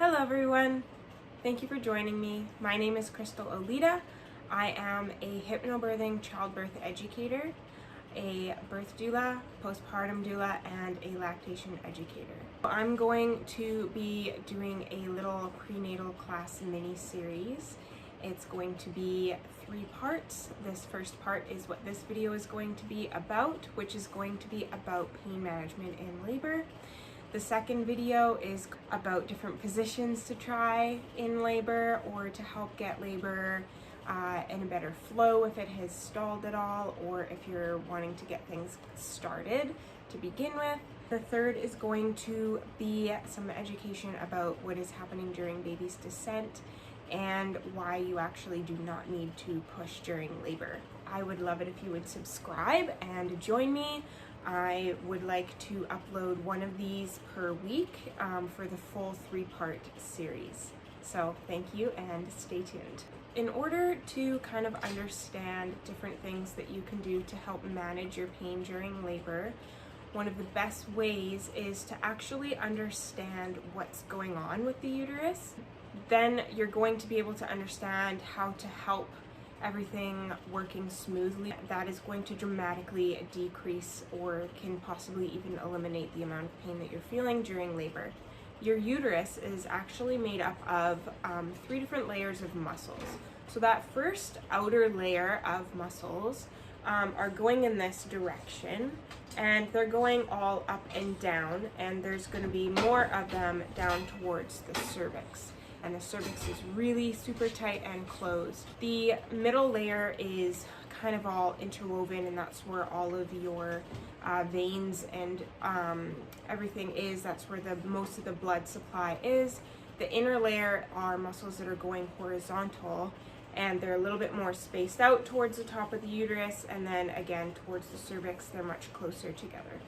Hello everyone, thank you for joining me. My name is Crystal Olita. I am a hypnobirthing childbirth educator, a birth doula, postpartum doula, and a lactation educator. I'm going to be doing a little prenatal class mini-series. It's going to be 3 parts. This first part is what this video is going to be about, which is going to be about pain management in labor. The second video is about different positions to try in labor or to help get labor in a better flow if it has stalled at all, or if you're wanting to get things started to begin with. The third is going to be some education about what is happening during baby's descent and why you actually do not need to push during labor. I would love it if you would subscribe and join me. I would like to upload one of these per week for the full 3-part series. So thank you and stay tuned. In order to kind of understand different things that you can do to help manage your pain during labor, one of the best ways is to actually understand what's going on with the uterus. Then you're going to be able to understand how to help everything working smoothly. That is going to dramatically decrease or can possibly even eliminate the amount of pain that you're feeling during labor. Your uterus is actually made up of 3 different layers of muscles. So that first outer layer of muscles are going in this direction, and they're going all up and down, and there's going to be more of them down towards the cervix. And the cervix is really super tight and closed. The middle layer is kind of all interwoven, and that's where all of your veins and everything is. That's where most of the blood supply is. The inner layer are muscles that are going horizontal, and they're a little bit more spaced out towards the top of the uterus, and then again towards the cervix, they're much closer together.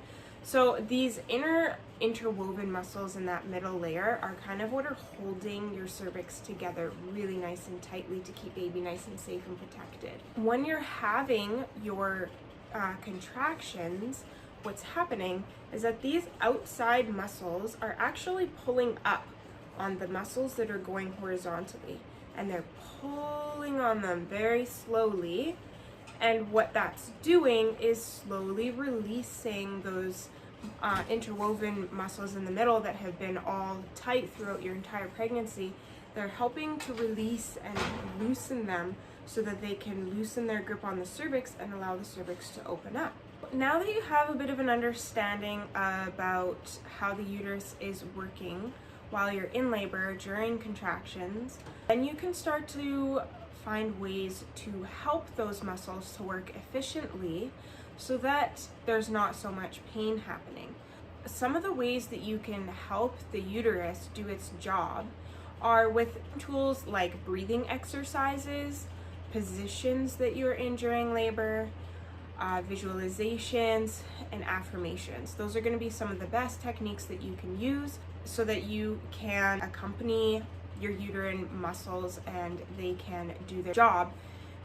So these inner interwoven muscles in that middle layer are kind of what are holding your cervix together really nice and tightly to keep baby nice and safe and protected. When you're having your contractions, what's happening is that these outside muscles are actually pulling up on the muscles that are going horizontally, and they're pulling on them very slowly. And what that's doing is slowly releasing those interwoven muscles in the middle that have been all tight throughout your entire pregnancy. They're helping to release and loosen them so that they can loosen their grip on the cervix and allow the cervix to open up. Now that you have a bit of an understanding about how the uterus is working while you're in labor during contractions, then you can start to find ways to help those muscles to work efficiently so that there's not so much pain happening. Some of the ways that you can help the uterus do its job are with tools like breathing exercises, positions that you're in during labor, visualizations, and affirmations. Those are going to be some of the best techniques that you can use so that you can accompany your uterine muscles and they can do their job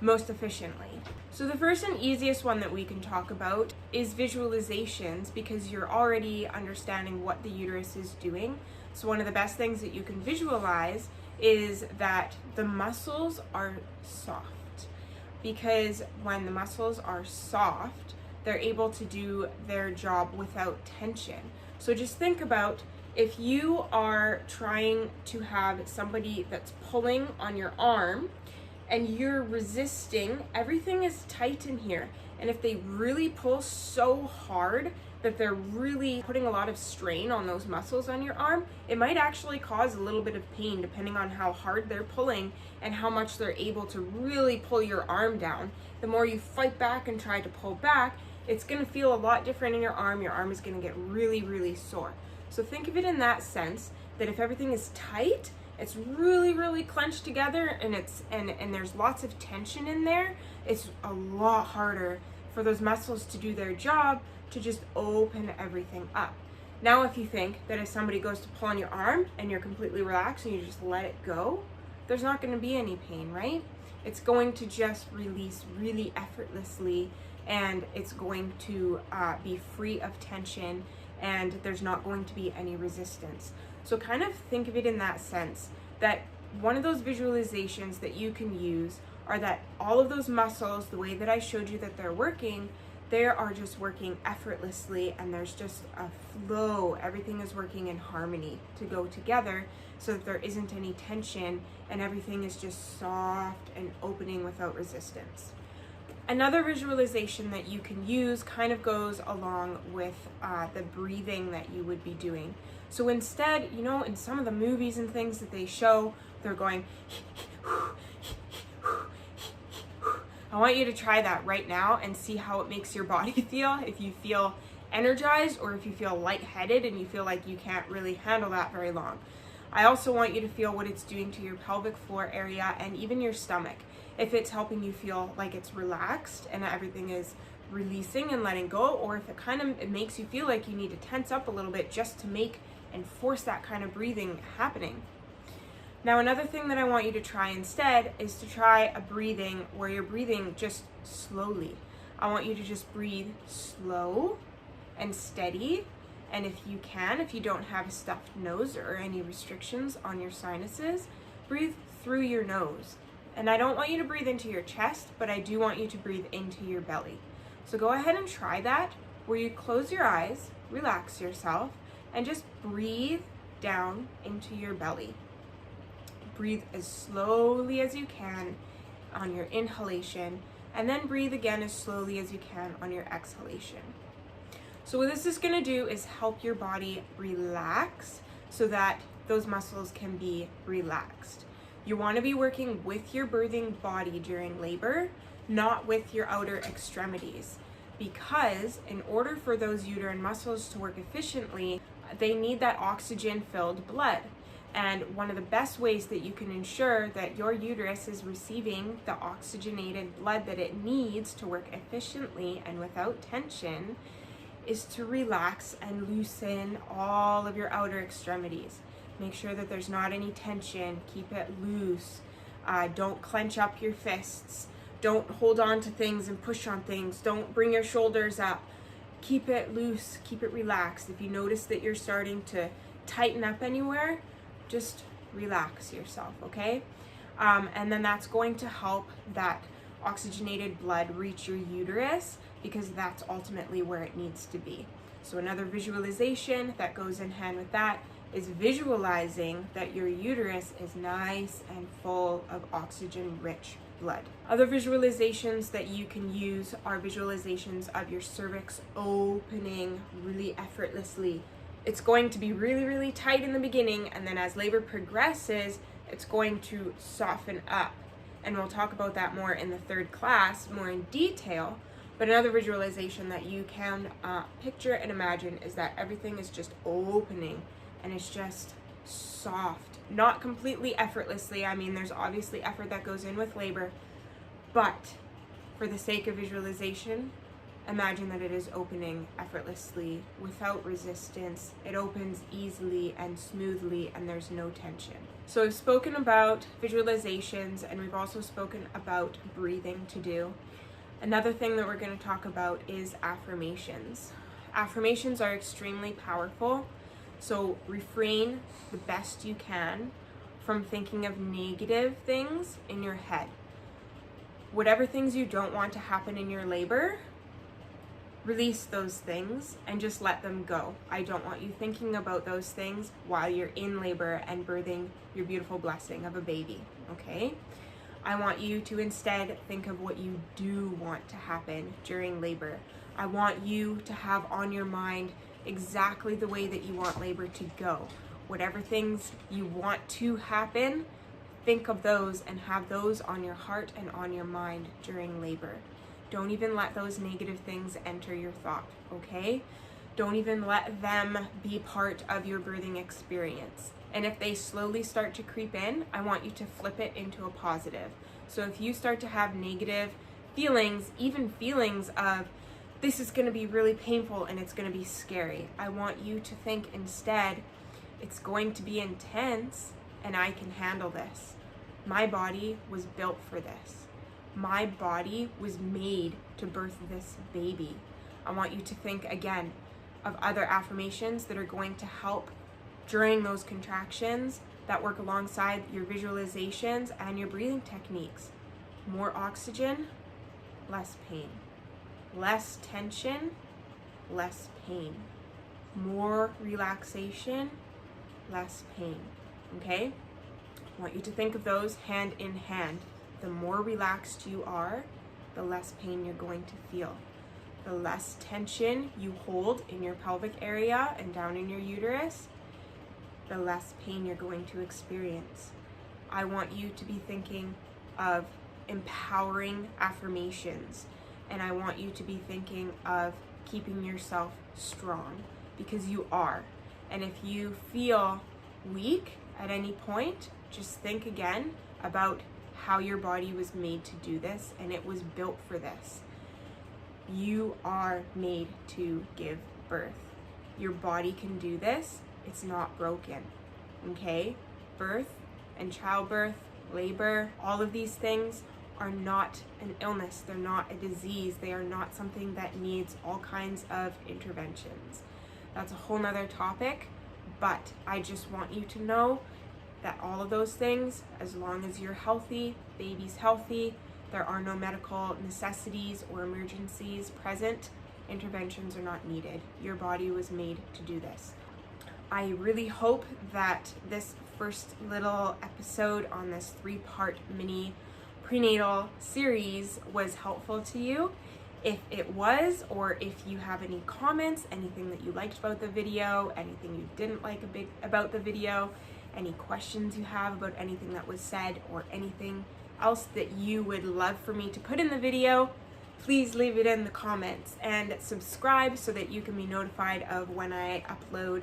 most efficiently. So the first and easiest one that we can talk about is visualizations, because you're already understanding what the uterus is doing. So one of the best things that you can visualize is that the muscles are soft, because when the muscles are soft, they're able to do their job without tension. So just think about if you are trying to have somebody that's pulling on your arm and you're resisting, everything is tight in here. And if they really pull so hard that they're really putting a lot of strain on those muscles on your arm, it might actually cause a little bit of pain depending on how hard they're pulling and how much they're able to really pull your arm down. The more you fight back and try to pull back, it's gonna feel a lot different in your arm. Your arm is gonna get really, really sore. So think of it in that sense, that if everything is tight, it's really, really clenched together, and there's lots of tension in there, it's a lot harder for those muscles to do their job, to just open everything up. Now, if you think that if somebody goes to pull on your arm and you're completely relaxed and you just let it go, there's not going to be any pain, right? It's going to just release really effortlessly, and it's going to be free of tension, and there's not going to be any resistance. So kind of think of it in that sense, that one of those visualizations that you can use are that all of those muscles, the way that I showed you that they're working, they are just working effortlessly, and there's just a flow. Everything is working in harmony to go together so that there isn't any tension and everything is just soft and opening without resistance. Another visualization that you can use kind of goes along with the breathing that you would be doing. So instead, you know, in some of the movies and things that they show, they're going I want you to try that right now and see how it makes your body feel. If you feel energized or if you feel lightheaded and you feel like you can't really handle that very long. I also want you to feel what it's doing to your pelvic floor area and even your stomach. If it's helping you feel like it's relaxed and everything is releasing and letting go, or if it makes you feel like you need to tense up a little bit just to make and force that kind of breathing happening. Now, another thing that I want you to try instead is to try a breathing where you're breathing just slowly. I want you to just breathe slow and steady. And if you can, if you don't have a stuffed nose or any restrictions on your sinuses, breathe through your nose. And I don't want you to breathe into your chest, but I do want you to breathe into your belly. So go ahead and try that, where you close your eyes, relax yourself, and just breathe down into your belly. Breathe as slowly as you can on your inhalation, and then breathe again as slowly as you can on your exhalation. So what this is going to do is help your body relax so that those muscles can be relaxed. You want to be working with your birthing body during labor, not with your outer extremities, because in order for those uterine muscles to work efficiently, they need that oxygen-filled blood. And one of the best ways that you can ensure that your uterus is receiving the oxygenated blood that it needs to work efficiently and without tension is to relax and loosen all of your outer extremities. Make sure that there's not any tension. Keep it loose. Don't clench up your fists. Don't hold on to things and push on things. Don't bring your shoulders up. Keep it loose. Keep it relaxed. If you notice that you're starting to tighten up anywhere, just relax yourself, okay? And then that's going to help that oxygenated blood reach your uterus, because that's ultimately where it needs to be. So another visualization that goes in hand with that is visualizing that your uterus is nice and full of oxygen-rich blood. Other visualizations that you can use are visualizations of your cervix opening really effortlessly. It's going to be really, really tight in the beginning, and then as labor progresses, it's going to soften up. And we'll talk about that more in the third class, more in detail. But another visualization that you can picture and imagine is that everything is just opening and it's just soft. Not completely effortlessly. I mean, there's obviously effort that goes in with labor, but for the sake of visualization, imagine that it is opening effortlessly without resistance. It opens easily and smoothly, and there's no tension. So I've spoken about visualizations, and we've also spoken about breathing to do. Another thing that we're going to talk about is affirmations. Affirmations are extremely powerful, so refrain the best you can from thinking of negative things in your head. Whatever things you don't want to happen in your labor, release those things and just let them go. I don't want you thinking about those things while you're in labor and birthing your beautiful blessing of a baby, okay? I want you to instead think of what you do want to happen during labor. I want you to have on your mind exactly the way that you want labor to go. Whatever things you want to happen, think of those and have those on your heart and on your mind during labor. Don't even let those negative things enter your thought, okay? Don't even let them be part of your birthing experience. And if they slowly start to creep in, I want you to flip it into a positive. So if you start to have negative feelings, even feelings of, this is going to be really painful and it's going to be scary, I want you to think instead, it's going to be intense and I can handle this. My body was built for this. My body was made to birth this baby. I want you to think again of other affirmations that are going to help during those contractions that work alongside your visualizations and your breathing techniques. More oxygen, less pain. Less tension, less pain. More relaxation, less pain. Okay? I want you to think of those hand in hand. The more relaxed you are, the less pain you're going to feel. The less tension you hold in your pelvic area and down in your uterus, the less pain you're going to experience. I want you to be thinking of empowering affirmations, and I want you to be thinking of keeping yourself strong, because you are. And if you feel weak at any point, just think again about how your body was made to do this, and it was built for this. You are made to give birth. Your body can do this. It's not broken. Okay? Birth and childbirth, labor, all of these things are not an illness. They're not a disease. They are not something that needs all kinds of interventions. That's a whole nother topic, but I just want you to know that all of those things, as long as you're healthy, baby's healthy, there are no medical necessities or emergencies present, interventions are not needed. Your body was made to do this. I really hope that this first little episode on this 3-part mini prenatal series was helpful to you. If it was, or if you have any comments, anything that you liked about the video, anything you didn't like about the video, any questions you have about anything that was said, or anything else that you would love for me to put in the video, please leave it in the comments, and subscribe so that you can be notified of when I upload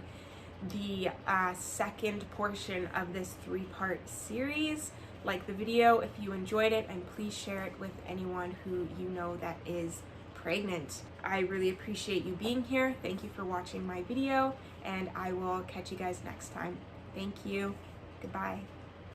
the second portion of this 3-part series. Like the video if you enjoyed it, and please share it with anyone who you know that is pregnant. I really appreciate you being here. Thank you for watching my video, and I will catch you guys next time. Thank you. Goodbye.